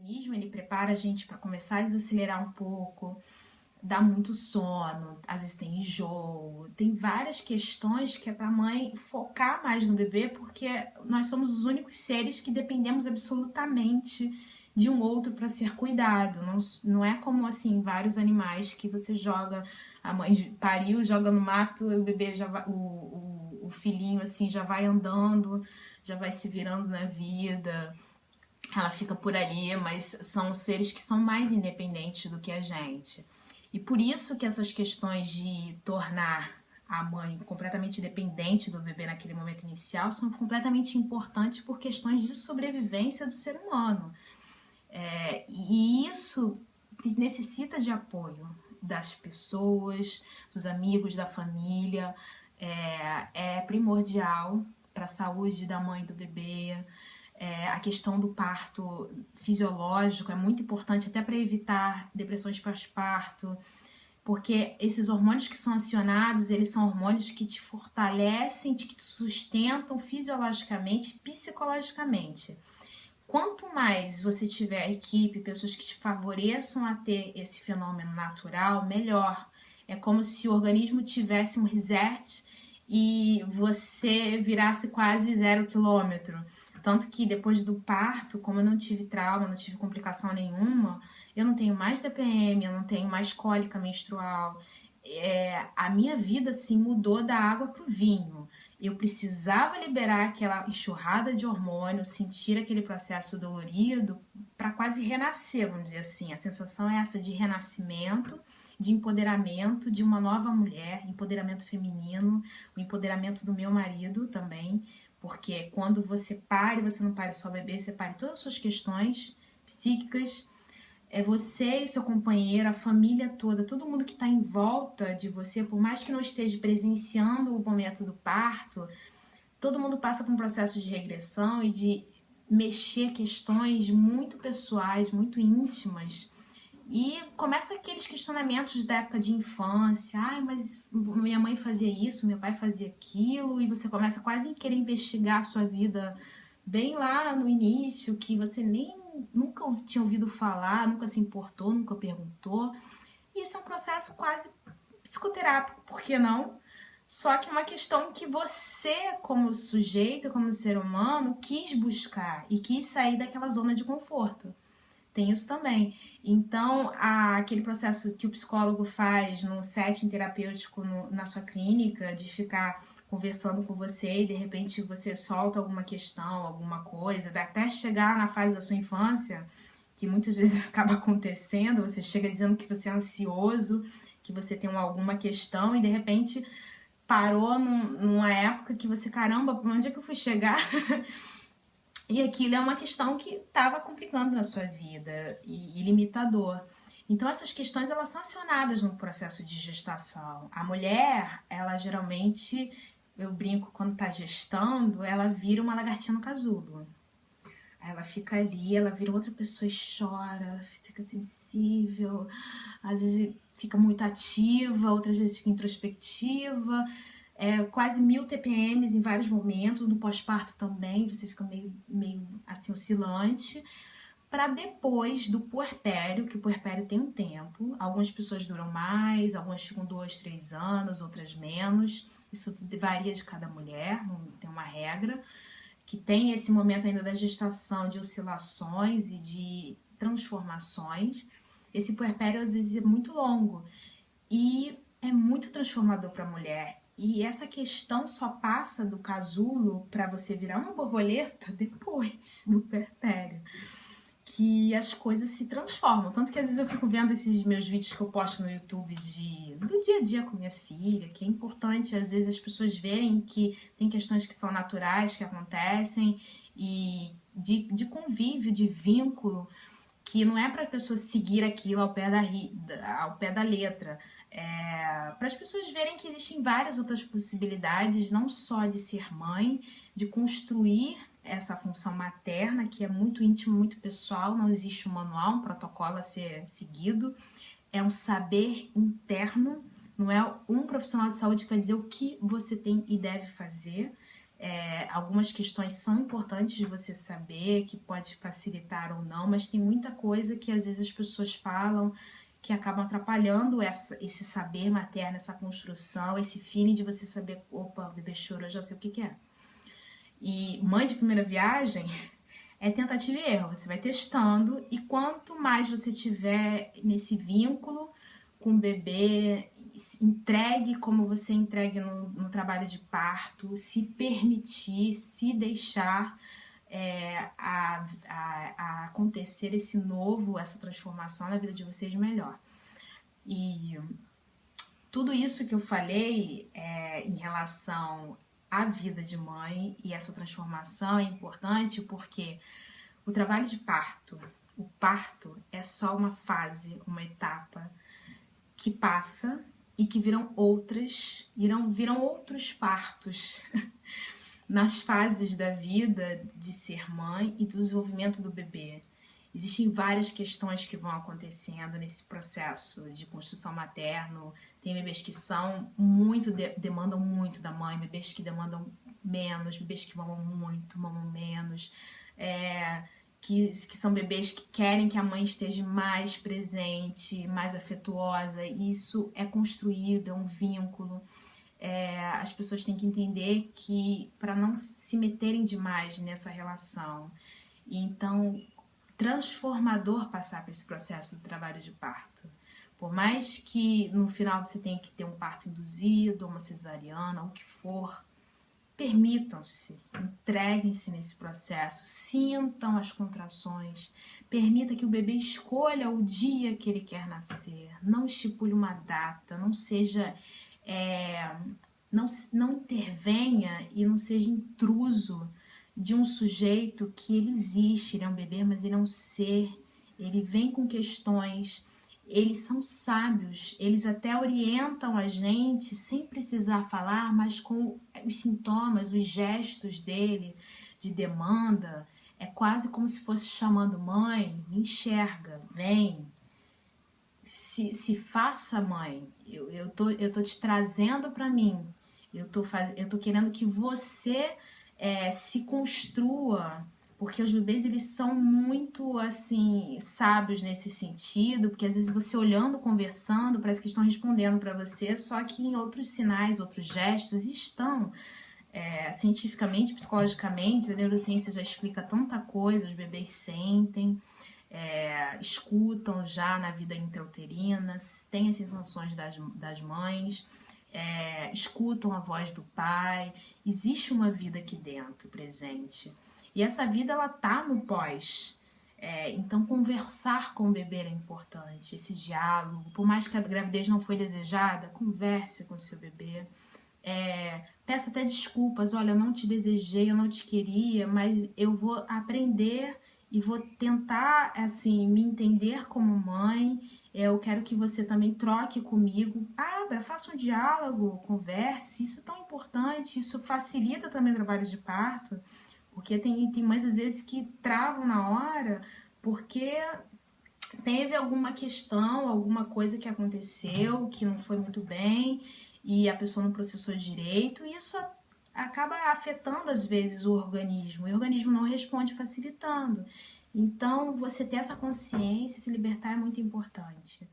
organismo, ele prepara a gente para começar a desacelerar um pouco, dá muito sono, às vezes tem enjoo, tem várias questões que é para a mãe focar mais no bebê, porque nós somos os únicos seres que dependemos absolutamente de um outro para ser cuidado. Não é como assim vários animais que você joga, a mãe pariu, joga no mato, o bebê já vai, o filhinho assim já vai andando, já vai se virando na vida. Ela fica por ali, mas são seres que são mais independentes do que a gente. E por isso que essas questões de tornar a mãe completamente dependente do bebê naquele momento inicial são completamente importantes por questões de sobrevivência do ser humano. E isso necessita de apoio das pessoas, dos amigos, da família. É primordial para a saúde da mãe e do bebê. A questão do parto fisiológico é muito importante até para evitar depressões pós-parto, porque esses hormônios que são acionados, eles são hormônios que te fortalecem, que te sustentam fisiologicamente e psicologicamente. Quanto mais você tiver equipe, pessoas que te favoreçam a ter esse fenômeno natural, melhor. É como se o organismo tivesse um reset e você virasse quase 0 quilômetro. Tanto que depois do parto, como eu não tive trauma, não tive complicação nenhuma, eu não tenho mais TPM, eu não tenho mais cólica menstrual. A minha vida assim mudou da água pro vinho. Eu precisava liberar aquela enxurrada de hormônio, sentir aquele processo dolorido para quase renascer, vamos dizer assim. A sensação é essa de renascimento, de empoderamento de uma nova mulher, empoderamento feminino, o empoderamento do meu marido também, porque quando você pare, você não pare só bebê, você pare todas as suas questões psíquicas, é você e seu companheiro, a família toda, todo mundo que está em volta de você, por mais que não esteja presenciando o momento do parto, todo mundo passa por um processo de regressão e de mexer questões muito pessoais, muito íntimas. E começa aqueles questionamentos da época de infância. Ai, mas minha mãe fazia isso, meu pai fazia aquilo. E você começa quase a querer investigar a sua vida bem lá no início, que você nem nunca tinha ouvido falar, nunca se importou, nunca perguntou. E isso é um processo quase psicoterápico, por que não? Só que é uma questão que você, como sujeito, como ser humano, quis buscar e quis sair daquela zona de conforto. Tem isso também. Então, aquele processo que o psicólogo faz no setting terapêutico na sua clínica, de ficar conversando com você e de repente você solta alguma questão, alguma coisa, até chegar na fase da sua infância, que muitas vezes acaba acontecendo, você chega dizendo que você é ansioso, que você tem alguma questão e de repente parou numa época que você, caramba, por onde é que eu fui chegar? E aquilo é uma questão que estava complicando na sua vida e limitador. Então essas questões elas são acionadas no processo de gestação. A mulher, ela geralmente, eu brinco, quando está gestando, ela vira uma lagartinha no casulo. Ela fica ali, ela vira outra pessoa e chora, fica sensível, às vezes fica muito ativa, outras vezes fica introspectiva, quase 1000 TPMs em vários momentos, no pós-parto também, você fica meio assim oscilante, para depois do puerpério, que o puerpério tem um tempo, algumas pessoas duram mais, algumas ficam 2, 3 anos, outras menos, isso varia de cada mulher, não tem uma regra, que tem esse momento ainda da gestação de oscilações e de transformações. Esse puerpério às vezes é muito longo e é muito transformador para a mulher. E essa questão só passa do casulo para você virar uma borboleta depois do puerpério, que as coisas se transformam. Tanto que às vezes eu fico vendo esses meus vídeos que eu posto no YouTube do dia a dia com minha filha, que é importante às vezes as pessoas verem que tem questões que são naturais, que acontecem, e de convívio, de vínculo, que não é para a pessoa seguir aquilo ao pé da letra. Para as pessoas verem que existem várias outras possibilidades, não só de ser mãe, de construir essa função materna, que é muito íntimo, muito pessoal, não existe um manual, um protocolo a ser seguido, é um saber interno, não é um profissional de saúde que vai dizer o que você tem e deve fazer, Algumas questões são importantes de você saber, que pode facilitar ou não, mas tem muita coisa que às vezes as pessoas falam que acabam atrapalhando esse saber materno, essa construção, esse feeling de você saber, opa, o bebê chorou, eu já sei o que é. E mãe de primeira viagem é tentativa e erro, você vai testando, e quanto mais você tiver nesse vínculo com o bebê, entregue como você entregue no trabalho de parto, se permitir, se deixar a acontecer esse novo, essa transformação na vida de vocês melhor. E tudo isso que eu falei em relação à vida de mãe e essa transformação é importante porque o trabalho de parto, o parto é só uma fase, uma etapa que passa e que viram outros partos nas fases da vida de ser mãe e do desenvolvimento do bebê. Existem várias questões que vão acontecendo nesse processo de construção materno. Tem bebês que demandam muito da mãe, bebês que demandam menos, bebês que mamam muito, mamam menos. Que são bebês que querem que a mãe esteja mais presente, mais afetuosa. Isso é construído, é um vínculo. As pessoas têm que entender que para não se meterem demais nessa relação. Então, transformador passar por esse processo do trabalho de parto. Por mais que no final você tenha que ter um parto induzido, uma cesariana, o que for, permitam-se, entreguem-se nesse processo, sintam as contrações, permita que o bebê escolha o dia que ele quer nascer, não estipule uma data, não seja, não intervenha e não seja intruso de um sujeito que ele existe, ele é um bebê, mas ele é um ser, ele vem com questões, eles são sábios, eles até orientam a gente sem precisar falar, mas com os sintomas, os gestos dele de demanda, é quase como se fosse chamando mãe, me enxerga, vem, se faça mãe, eu tô te trazendo para mim, eu tô querendo que você se construa, porque os bebês eles são muito assim sábios nesse sentido, porque às vezes você olhando, conversando, parece que estão respondendo para você, só que em outros sinais, outros gestos estão cientificamente, psicologicamente, a neurociência já explica tanta coisa, os bebês sentem, escutam já na vida intrauterina, têm as sensações das mães, escutam a voz do pai, existe uma vida aqui dentro, presente. E essa vida, ela tá no pós. Então, conversar com o bebê é importante, esse diálogo. Por mais que a gravidez não foi desejada, converse com o seu bebê. Peça até desculpas, olha, eu não te desejei, eu não te queria, mas eu vou aprender e vou tentar, assim, me entender como mãe. Eu quero que você também troque comigo. Abra, faça um diálogo, converse. Isso é tão importante, isso facilita também o trabalho de parto. Porque tem mães, às vezes, que travam na hora porque teve alguma questão, alguma coisa que aconteceu que não foi muito bem e a pessoa não processou direito, e isso acaba afetando, às vezes, o organismo, e o organismo não responde, facilitando. Então, você ter essa consciência, se libertar é muito importante.